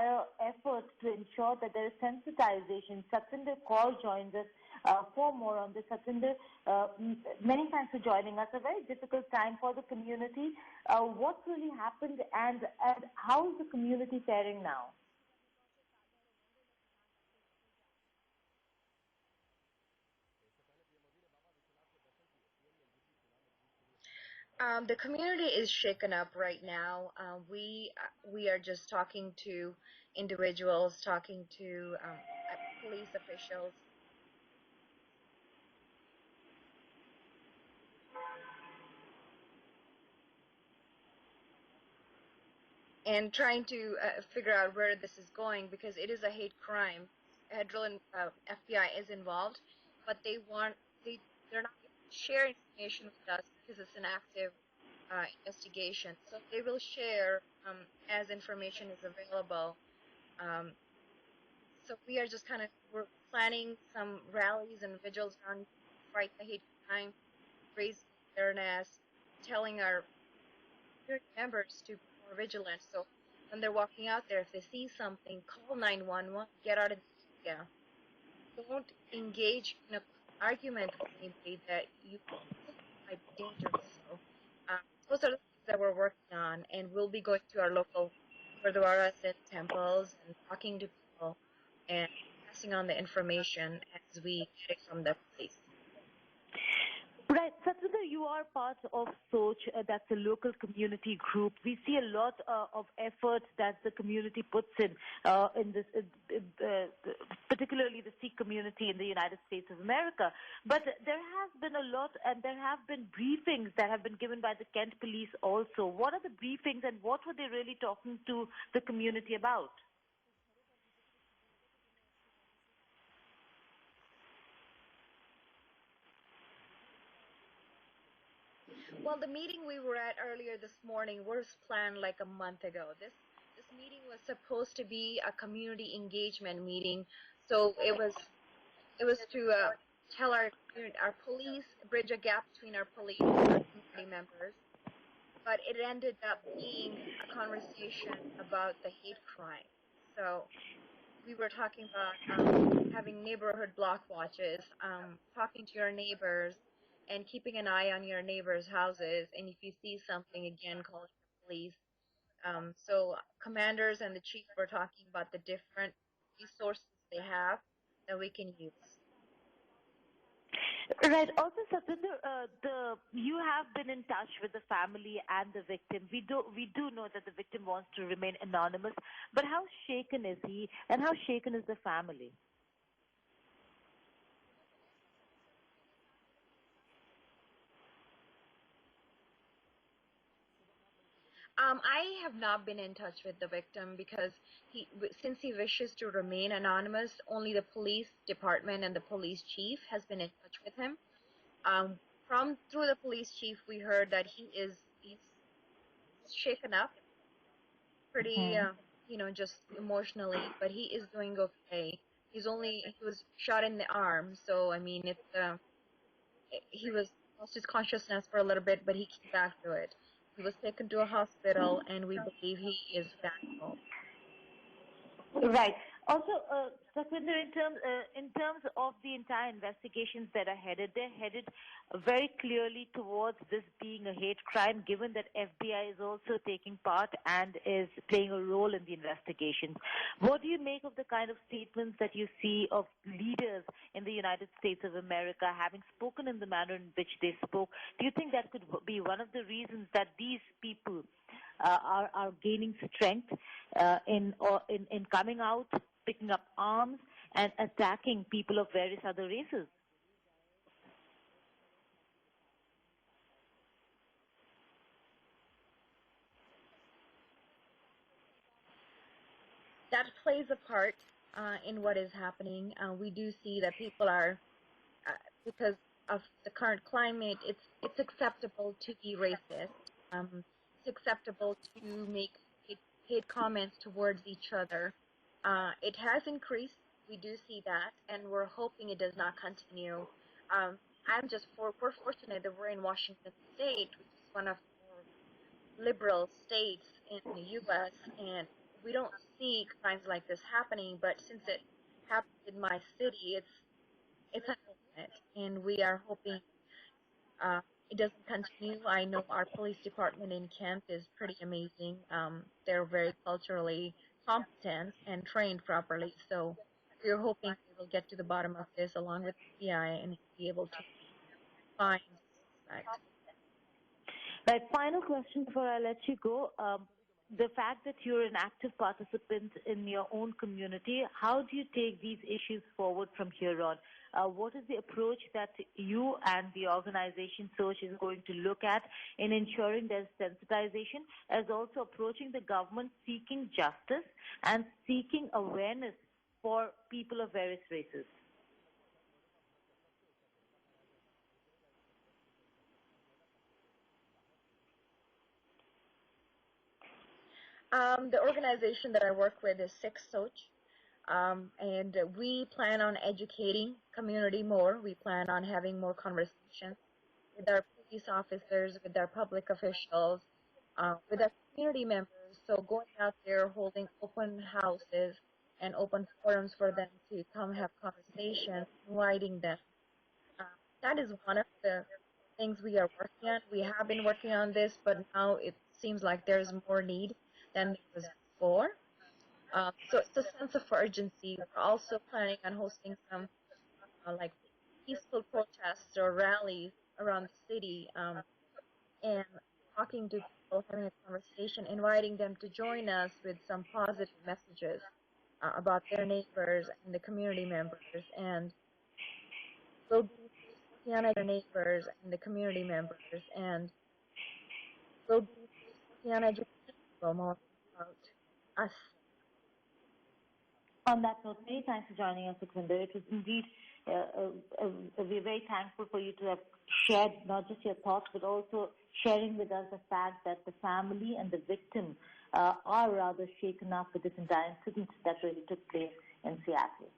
entire effort to ensure that there is sensitization. Satwinder Kaur joins us for more on this. Satwinder, many thanks for joining us. A very difficult time for the community. What really happened, and how is the community faring now? The community is shaken up right now. We are just talking to individuals, talking to police officials, and trying to figure out where this is going, because it is a hate crime. Federal and FBI is involved, but they're not going to share information with us because it's an active investigation. So they will share as information is available. So we are just we're planning some rallies and vigils around fight the hate crime, raise awareness, telling our members to be more vigilant. So when they're walking out there, if they see something, call 911, get out of the area. Don't engage in an argument with anybody that you might be dangerous. So those are the things that we're working on, and we'll be going to our local gurdwaras and temples and talking to people and passing on the information as we get it from the police. Right. Satwinder, you are part of Soch, that's a local community group. We see a lot of effort that the community puts in this, particularly the Sikh community in the United States of America. But there has been a lot, and there have been briefings that have been given by the Kent police also. What are the briefings, and what were they really talking to the community about? Well, the meeting we were at earlier this morning was planned like a month ago. This meeting was supposed to be a community engagement meeting, so it was to tell our police, bridge a gap between our police and our community members. But it ended up being a conversation about the hate crime. So we were talking about having neighborhood block watches, talking to your neighbors, and keeping an eye on your neighbors' houses. And if you see something, again, calling the police. So commanders and the chief were talking about the different resources they have that we can use. Right. Also, Satwinder, you have been in touch with the family and the victim. We do know that the victim wants to remain anonymous, but how shaken is he, and how shaken is the family? I have not been in touch with the victim because since he wishes to remain anonymous, only the police department and the police chief has been in touch with him. Through the police chief, we heard that he's shaken up, pretty, just emotionally, but he is doing okay. He was shot in the arm, so I mean, he lost his consciousness for a little bit, but he came back to it. He was taken to a hospital, and we believe he is back home. Right. Also, Satwinder, in terms of the entire investigations that are headed, they're headed very clearly towards this being a hate crime, given that FBI is also taking part and is playing a role in the investigations. What do you make of the kind of statements that you see of leaders in the United States of America having spoken in the manner in which they spoke? Do you think that could be one of the reasons that these people are gaining strength in coming out, picking up arms, and attacking people of various other races? That plays a part in what is happening. We do see that people are, because of the current climate, it's acceptable to be racist. It's acceptable to make hate comments towards each other. It has increased. We do see that, and we're hoping it does not continue. We're fortunate that we're in Washington State, which is one of the more liberal states in the U.S., and we don't see crimes like this happening, but since it happened in my city, it's unfortunate, and we are hoping uh, it doesn't continue. I know our police department in Kent is pretty amazing. They're very culturally competent and trained properly, so we're hoping we will get to the bottom of this along with the PI and be able to find the suspect. Right. Final question before I let you go. The fact that you're an active participant in your own community, how do you take these issues forward from here on? What is the approach that you and the organization SOCH is going to look at in ensuring there's sensitization, as also approaching the government seeking justice and seeking awareness for people of various races? The organization that I work with is Six Soch, and we plan on educating community more. We plan on having more conversations with our police officers, with our public officials, with our community members. So going out there, holding open houses and open forums for them to come have conversations, inviting them. Uh, that is one of the things we are working on. We have been working on this, but now it seems like there's more need than there was before. So it's a sense of urgency. We're also planning on hosting some like peaceful protests or rallies around the city, and talking to people, having a conversation, inviting them to join us with some positive messages about their neighbors and the community members, and we'll be working on their neighbors and the community members, and we'll be working on educating people more about us. On that note, many thanks for joining us, Satwinder. It was indeed, we're very thankful for you to have shared not just your thoughts, but also sharing with us the fact that the family and the victim are rather shaken up with this entire incident that really took place in Seattle.